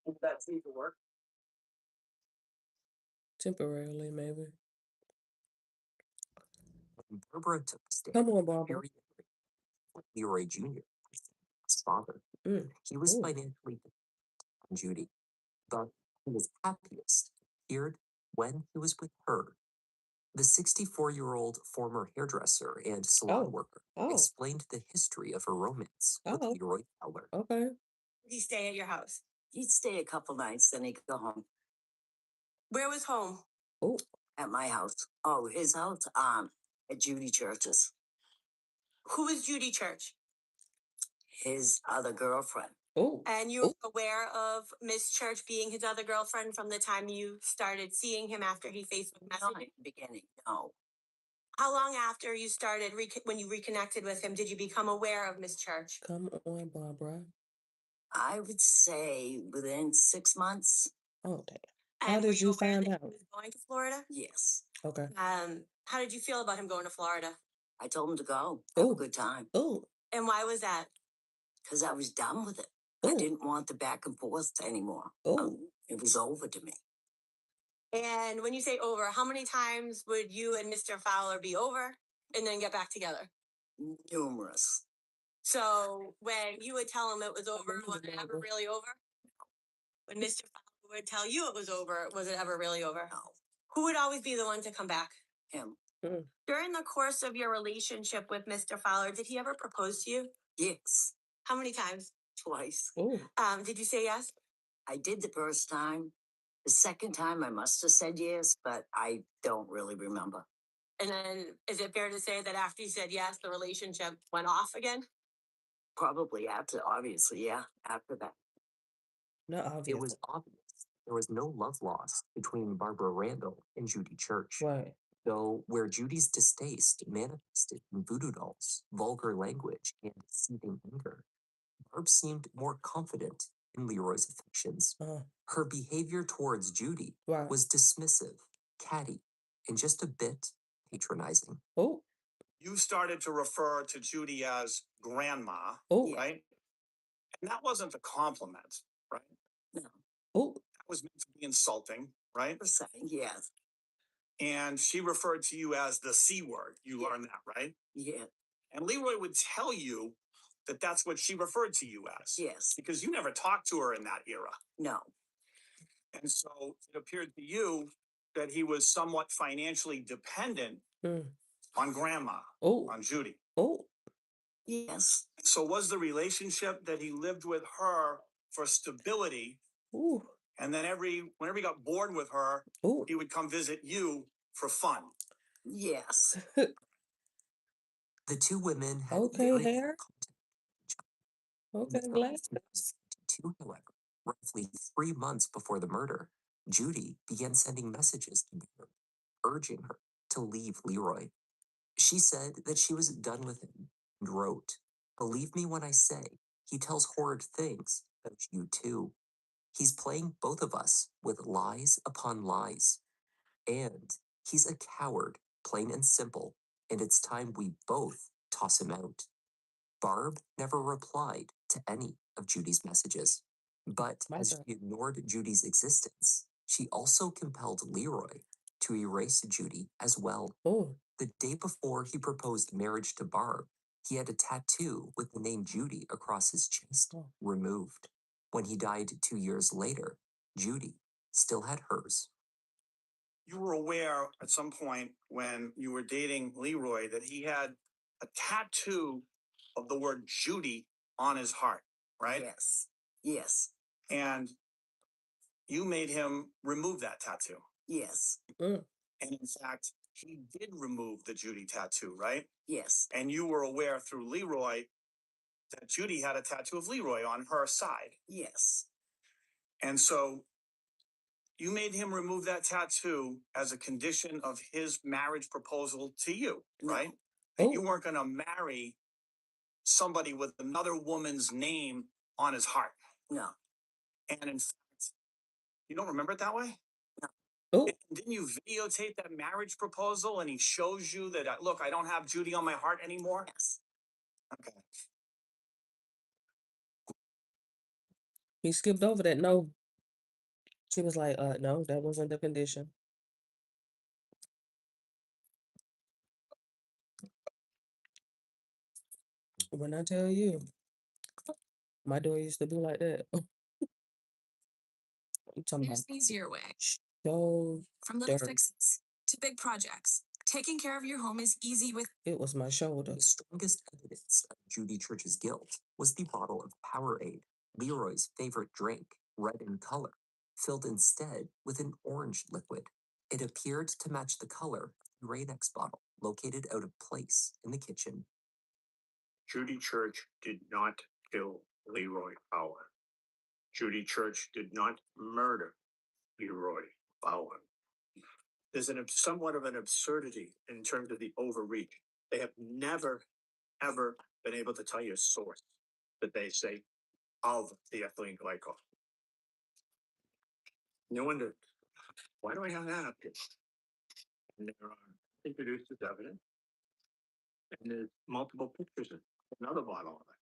Would that seem to work? Temporarily, maybe. When Barbara took the stand, Come on, Barbara. Harry with Leroy Jr., his father, Mm. he was Ooh. financially dependent on Judy, but he was happiest appeared when he was with her. The 64-year-old former hairdresser and salon Oh. worker Oh. explained the history of her romance with Oh. Leroy Fowler. Okay. Did he stay at your house? He'd stay a couple nights, then he'd go home Where was home? Oh. at my house. Oh, his house, at Judy Church's, Who was Judy Church? his other girlfriend. Oh. And you were aware of Miss Church being his other girlfriend from the time you started seeing him after he Facebook Not messaged? in the beginning, no. How long after you started, when you reconnected with him, did you become aware of Miss Church? Come on, Barbara. I would say within 6 months, Oh, damn. And How were did you aware find that out? he was going to Florida? yes. Okay. How did you feel about him going to Florida? I told him to go. Have Ooh. a good time. Oh. And why was that? Because I was done with it. I Ooh. didn't want the back and forth anymore. Oh. It was over to me. And when you say over, how many times would you and Mr. Fowler be over and then get back together? Numerous. So when you would tell him it was over, was it ever Over. really over? When Mr. Fowler would tell you it was over, was it ever really over? No. Who would always be the one to come back? Him. Mm. During the course of your relationship with Mr. Fowler, did he ever propose to you? Yes. How many times? Twice. Oh. Did you say yes? I did the first time. The second time I must have said yes, but I don't really remember. And then is it fair to say that after you said yes, the relationship went off again? Probably after, obviously, yeah, after that. Not It obvious. was obvious there was no love lost between Barbara Randall and Judy Church. Right. Though where Judy's distaste manifested in voodoo dolls, vulgar language, and seething anger, Barb seemed more confident in Leroy's affections. Uh, Her behavior towards Judy right. was dismissive, catty, and just a bit patronizing. Oh, You started to refer to Judy as grandma, oh, right? And that wasn't a compliment, right? No, oh, That was meant to be insulting, right? for saying yes, And she referred to you as the C word. You Yeah. learned that, right? yeah, And Leroy would tell you that that's what she referred to you as. yes, Because you never talked to her in that era. no, And so it appeared to you that he was somewhat financially dependent mm, on grandma, oh, on Judy. oh, yes, So was the relationship that he lived with her for stability, ooh, and then whenever he got bored with her, ooh. he would come visit you for fun. yes, The two women had Okay, little hair. Okay, In glad. 1972, however, roughly 3 months before the murder, Judy began sending messages to Barb, urging her to leave Leroy. She said that she was done with him and wrote, "Believe me when I say he tells horrid things about you too. He's playing both of us with lies upon lies. And he's a coward, plain and simple, and it's time we both toss him out." Barb never replied to any of Judy's messages. But My as God. she ignored Judy's existence, she also compelled Leroy to erase Judy as well. Oh, The day before he proposed marriage to Barb, he had a tattoo with the name Judy across his chest Oh. removed. When he died 2 years later, Judy still had hers. You were aware at some point when you were dating Leroy that he had a tattoo of the word Judy on his heart, right? yes, yes, And you made him remove that tattoo. yes, mm, And in fact, he did remove the Judy tattoo, right? yes, And you were aware through Leroy that Judy had a tattoo of Leroy on her side. yes, And so you made him remove that tattoo as a condition of his marriage proposal to you, No. right? That you oh, weren't going to marry somebody with another woman's name on his heart. no, And in fact, you don't remember it that way? oh. And didn't you videotape that marriage proposal and he shows you that, look, I don't have Judy on my heart anymore? yes, Okay. He skipped over that. No. She was like, no, that wasn't the condition. When I tell you, my door used to be like that. I'm talking There's about an easier way. so From little dirt. fixes to big projects, taking care of your home is easy with It was my shoulder. The strongest evidence of Judy Church's guilt was the bottle of Powerade, Leroy's favorite drink, red in color, filled instead with an orange liquid. It appeared to match the color of the Rain-X bottle located out of place in the kitchen. Judy Church did not kill Leroy Fowler. Judy Church did not murder Leroy Fowler. There's somewhat of an absurdity in terms of the overreach. They have never, ever been able to tell you a source that they say of the ethylene glycol. No wonder. Why do I have that up here? And there are introduced as evidence. And there's multiple pictures of another bottle of it.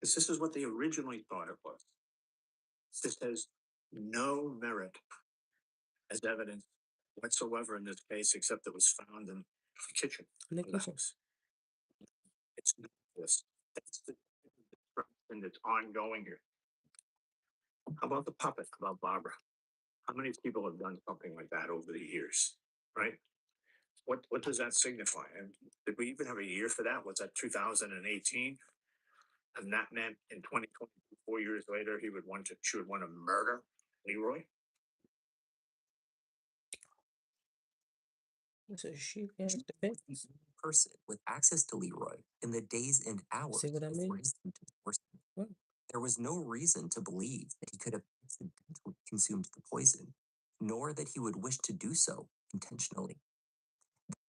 Because this is what they originally thought it was. This has no merit as evidence whatsoever in this case, except it was found in the kitchen In the of the kitchen. house. It's not this. That's the thing that's ongoing here. How about the puppet? How about Barbara? How many people have done something like that over the years, right? What does that signify? And did we even have a year for that? Was that 2018? And that meant in 2020, 4 years later, she would want to murder Leroy. This is she has the best. person with access to Leroy in the days and hours See what I before mean? his symptoms worsened. What? There was no reason to believe that he could have accidentally consumed the poison, nor that he would wish to do so intentionally.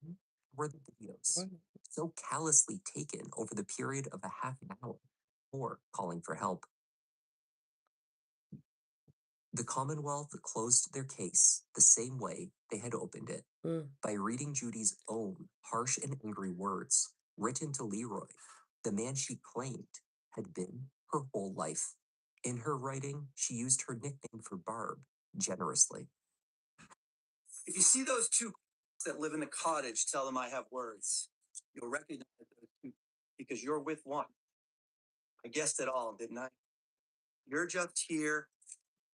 Then were the videos, What? so callously taken over the period of a half an hour, or calling for help. The Commonwealth closed their case the same way they had opened it, Mm. by reading Judy's own harsh and angry words written to Leroy, the man she claimed had been her whole life. In her writing, she used her nickname for Barb generously. If you see those two that live in the cottage, tell them I have words. You'll recognize those two because you're with one. I guessed it all, didn't I? You're just here,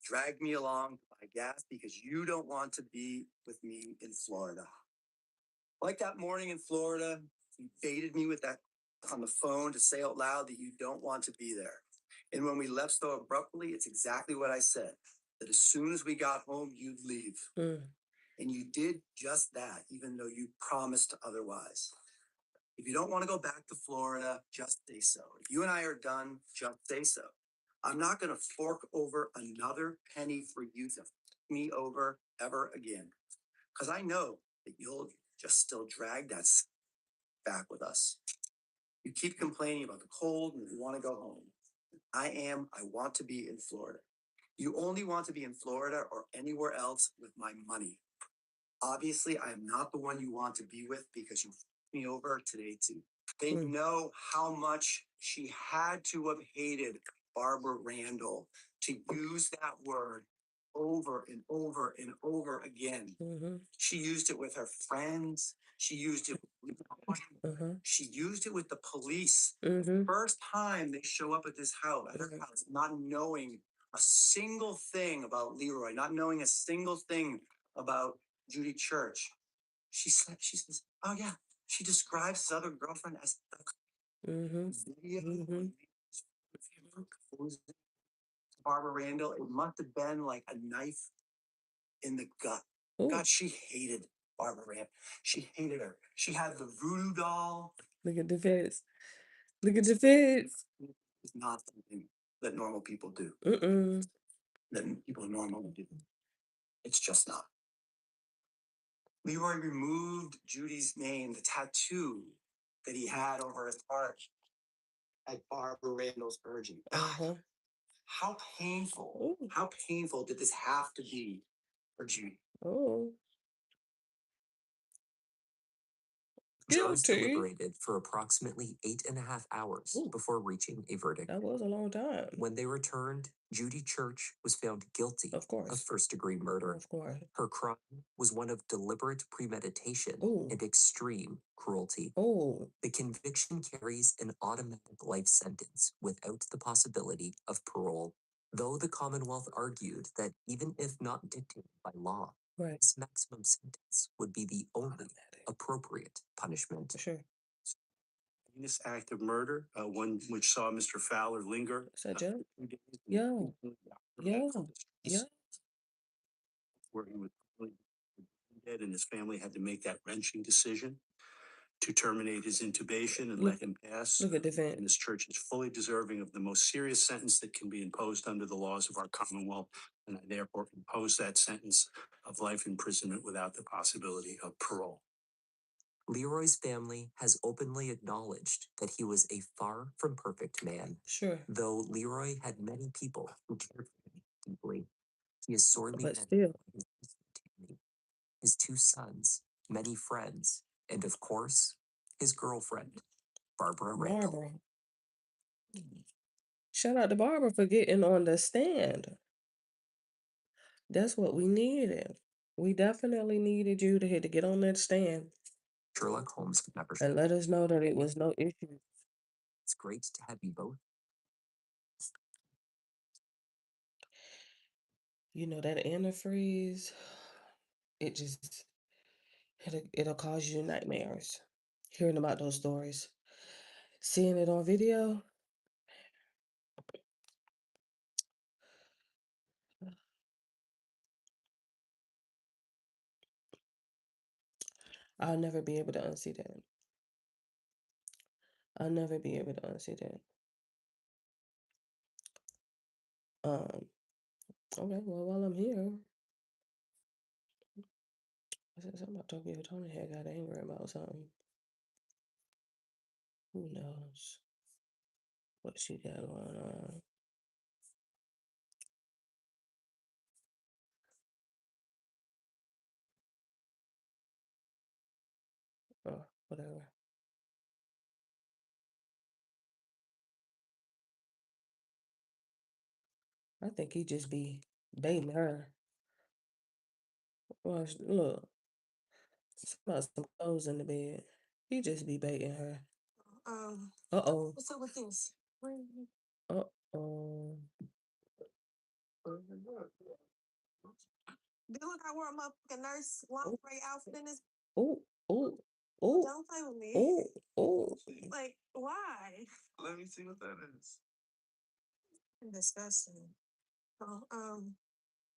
drag me along, I guess, because you don't want to be with me in Florida. Like that morning in Florida, you baited me with that on the phone to say out loud that you don't want to be there. And when we left so abruptly, it's exactly what I said, that as soon as we got home, you'd leave. Mm. And you did just that, even though you promised otherwise. If you don't want to go back to Florida, just say so. If you and I are done, just say so. I'm not going to fork over another penny for you to fuck me over ever again. Because I know that you'll just still drag that back with us. You keep complaining about the cold and you want to go home. I want to be in Florida. You only want to be in Florida or anywhere else with my money. Obviously, I am not the one you want to be with because you fucked me over today too. They Mm. know how much she had to have hated Barbara Randall to use that word over and over and over again. Mm-hmm. She used it with her friends. She used it with Uh-huh. she used it with the police. Mm-hmm. First time they show up at this house, at her house, not knowing a single thing about Leroy, not knowing a single thing about Judy Church. She says, oh yeah, she describes his other girlfriend as the Mm-hmm. video. Mm-hmm. Barbara Randall, it must have been like a knife in the gut. Ooh, God, she hated Barbara Randall. She hated her. She had the voodoo doll. look at the face. Look at the face. It's not something that normal people do. Mm-mm. That people normally do. It's just not. Leroy removed Judy's name, the tattoo that he had over his heart at Barbara Randall's urging. God, Uh-huh. how painful, Ooh. how painful did this have to be for Judy? Oh. Jurors Guilty. deliberated for approximately 8.5 hours Ooh, before reaching a verdict. that was a long time. When they returned, Judy Church was found guilty Of of course. first-degree murder. Of course. Her crime was one of deliberate premeditation Ooh. and extreme cruelty. Oh. The conviction carries an automatic life sentence without the possibility of parole. Though the Commonwealth argued that even if not dictated by law, Right. this maximum sentence would be the only Automatic. appropriate punishment. For sure. Heinous act of murder, one which saw Mr. Fowler linger. Is that Joe? 2 days in Yeah. Yeah. medical Yeah. distress, where he was really dead and his family had to make that wrenching decision to terminate his intubation and Look, let him pass. look at the And vent. this church is fully deserving of the most serious sentence that can be imposed under the laws of our Commonwealth. And I therefore impose that sentence of life imprisonment without the possibility of parole. Leroy's family has openly acknowledged that he was a far from perfect man. Sure. Though Leroy had many people who cared for him deeply, he is sorely But missed still. by his distant family, his 2 sons, many friends, and of course, his girlfriend, Barbara Randall. Barbara. Shout out to Barbara for getting on the stand. That's what we needed. We definitely needed you to get on that stand Sherlock Holmes could never and show. let us know that it was no issue. It's great to have you both. You know, that antifreeze, it just it'll cause you nightmares. Hearing about those stories. Seeing it on video. I'll never be able to unsee that. I'll never be able to unsee that. Okay, well, while I'm here, I said something about Tokyo Tony had got angry about something. Who knows what she got going on? Whatever. I think he just be baiting her. Watch, look, about some clothes in the bed. He just be baiting her. Uh-oh. What's up with this? Uh-oh. Dude, I wore a motherfucking nurse lingerie outfit in this. Oh, oh, oh, Don't play with me. oh, oh. Like, why? Let me see what that is. Disgusting. Oh,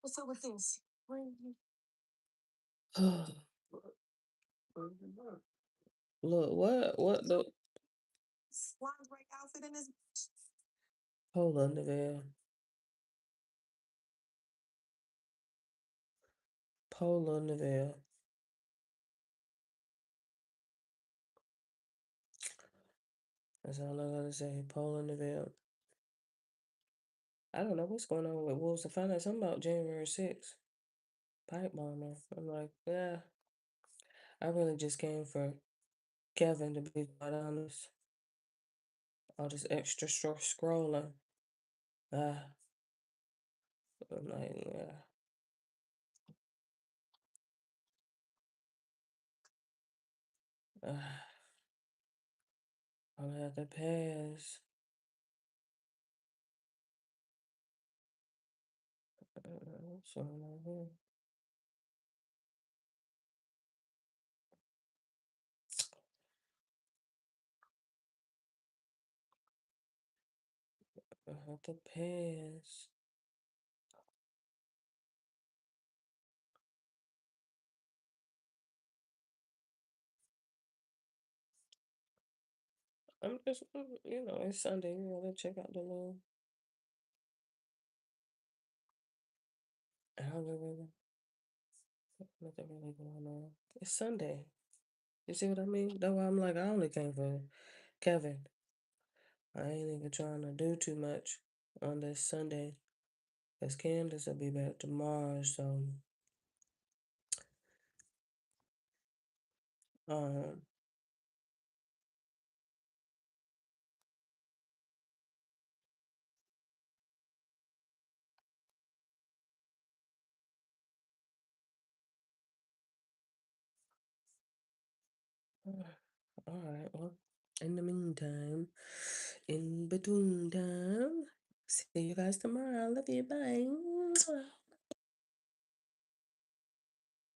what's up with this? Look, what the Lingerie outfit in this. hold on, Neville. Polo Neville. That's all I gotta say. Polo Neville. I don't know what's going on with Wolves to find out something about January 6th. Pipe bomber. I'm like, yeah. I really just came for Kevin to be quite honest. All this extra scrolling. Ah, I'm like, yeah. Ah, I'm gonna have to pass. What's going on here? I have to pass. I'm just, it's Sunday. You know, check out the little algorithm. Nothing really going on. It's Sunday. You see what I mean? That's why I'm like, I only came for Kevin. I ain't even trying to do too much on this Sunday. Because Candace will be back tomorrow, so um all right, well, in the meantime, in between time, see you guys tomorrow. I love you. Bye.